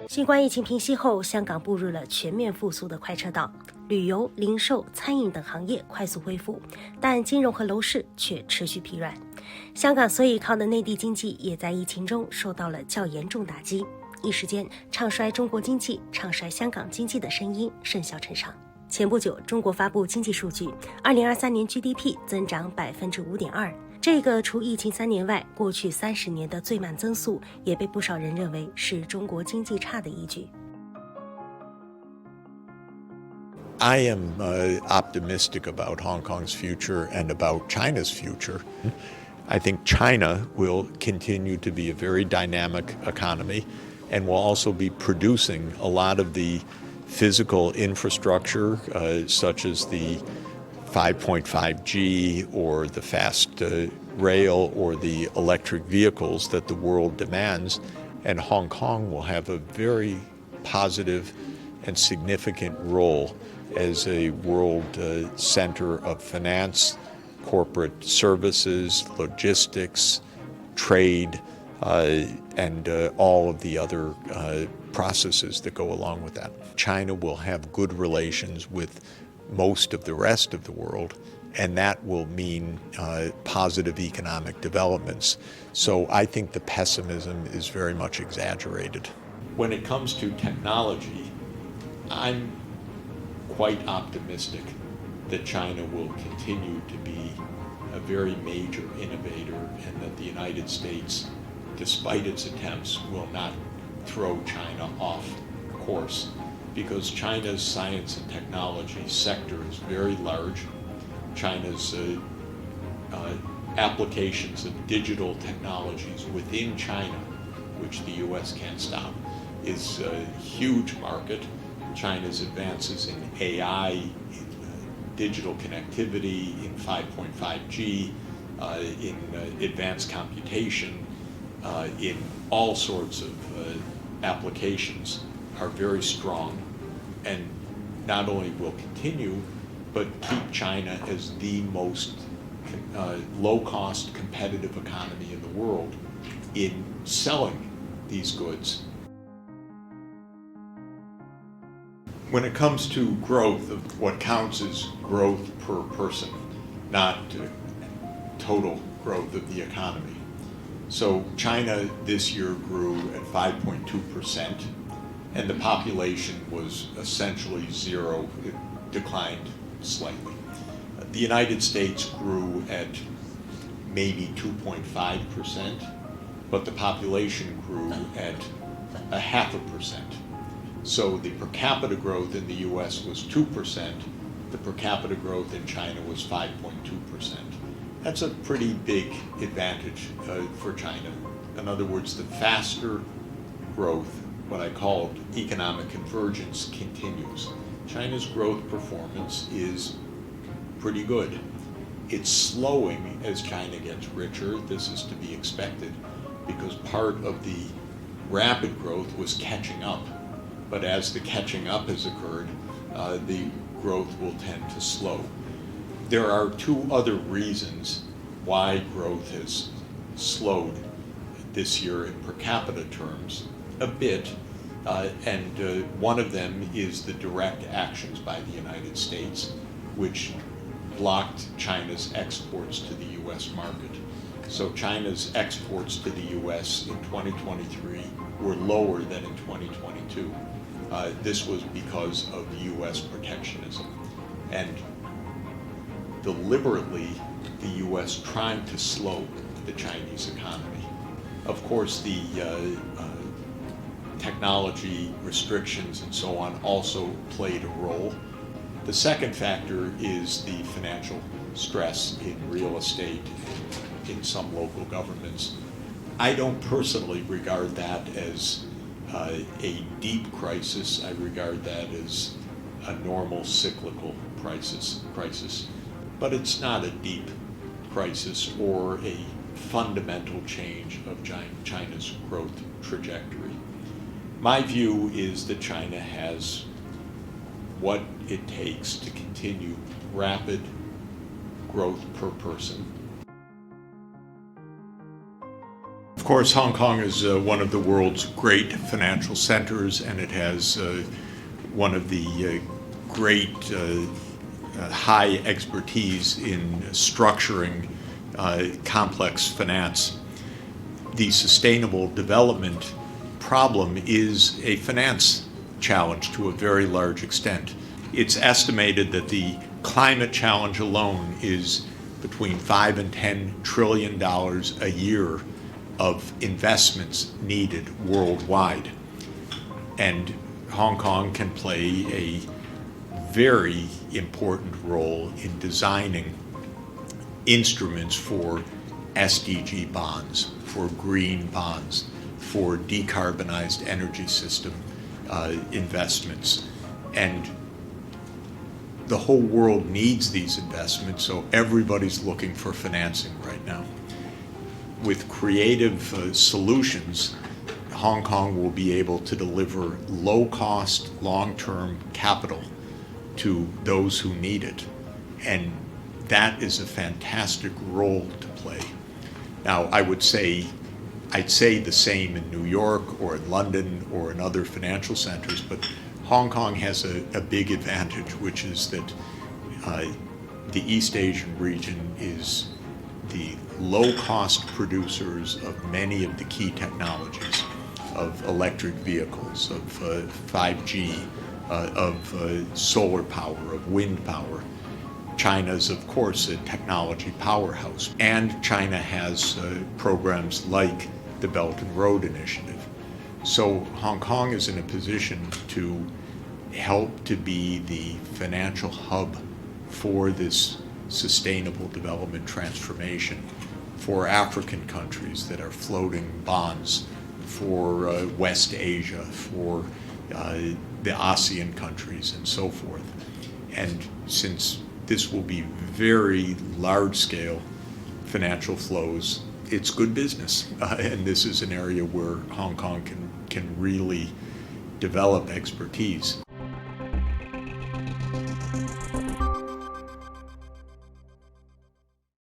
新冠疫情平息后，香港步入了全面复苏的快车道，旅游、零售、餐饮等行业快速恢复，但金融和楼市却持续疲软。香港所依靠的内地经济也在疫情中受到了较严重打击，一时间唱衰中国经济、唱衰香港经济的声音甚嚣尘上。前不久，中国发布经济数据，2023年 GDP 增长 5.2%， 这个除疫情3年外，过去30年的最慢增速，也被不少人认为是中国经济差的依据。I am optimistic about Hong Kong's future and about China's future. I think China will continue to be a very dynamic economy and will also be producing a lot of the physical infrastructure, such as the 5.5G or the fast rail or the electric vehicles that the world demands, and Hong Kong will have a very positive and significant role as a world center of finance, corporate services, logistics, trade, and all of the other processes that go along with that. China will have good relations with most of the rest of the world, and that will mean positive economic developments. So I think the pessimism is very much exaggerated. When it comes to technology, I'm quite optimistic that China will continue to be a very major innovator and that the United States, despite its attempts, will not throw China off course, because China's science and technology sector is very large. China's applications of digital technologies within China, which the U.S. can't stop, is a huge market. China's advances in AI, in digital connectivity, in 5.5G, in advanced computation, in all sorts of applications are very strong, and not only will continue, but keep China as the most low-cost competitive economy in the world in selling these goods. When it comes to growth, what counts is growth per person, not total growth of the economy. So China this year grew at 5.2%, and the population was essentially zero. It declined slightly. The United States grew at maybe 2.5%, but the population grew at 0.5%. So the per capita growth in the US was 2%, the per capita growth in China was 5.2%. That's a pretty big advantage for China. In other words, the faster growth, what I call economic convergence, continues. China's growth performance is pretty good. It's slowing as China gets richer. This is to be expected because part of the rapid growth was catching up. But as the catching up has occurred, the growth will tend to slow. There are two other reasons why growth has slowed this year in per capita terms a bit, and one of them is the direct actions by the United States, which blocked China's exports to the U.S. market. So China's exports to the U.S. in 2023 were lower than in 2022. This was because of U.S. protectionism. And deliberately, the U.S. trying to slow the Chinese economy. Of course, the technology restrictions and so on also played a role. The second factor is the financial stress in real estate and in some local governments. I don't personally regard that as a deep crisis. I regard that as a normal cyclical crisis. But it's not a deep crisis or a fundamental change of China's growth trajectory. My view is that China has what it takes to continue rapid growth per person. Of course, Hong Kong is one of the world's great financial centers, and it has one of the great high expertise in structuring complex finance. The sustainable development problem is a finance challenge to a very large extent. It's estimated that the climate challenge alone is between $5 and $10 trillion a year of investments needed worldwide. And Hong Kong can play a very important role in designing instruments for SDG bonds, for green bonds, for decarbonized energy system investments. And the whole world needs these investments, so everybody's looking for financing right now. With creative solutions, Hong Kong will be able to deliver low-cost, long-term capital to those who need it. And that is a fantastic role to play. Now, I'd say the same in New York or in London or in other financial centers, but Hong Kong has a big advantage, which is that the East Asian region is the low-cost producers of many of the key technologies, of electric vehicles, of 5G, of solar power, of wind power. China's, of course, a technology powerhouse, and China has programs like the Belt and Road Initiative. So Hong Kong is in a position to help to be the financial hub for this sustainable development transformation for African countries that are floating bonds, for West Asia, for the ASEAN countries, and so forth. And since this will be very large-scale financial flows, it's good business. And this is an area where Hong Kong can really develop expertise.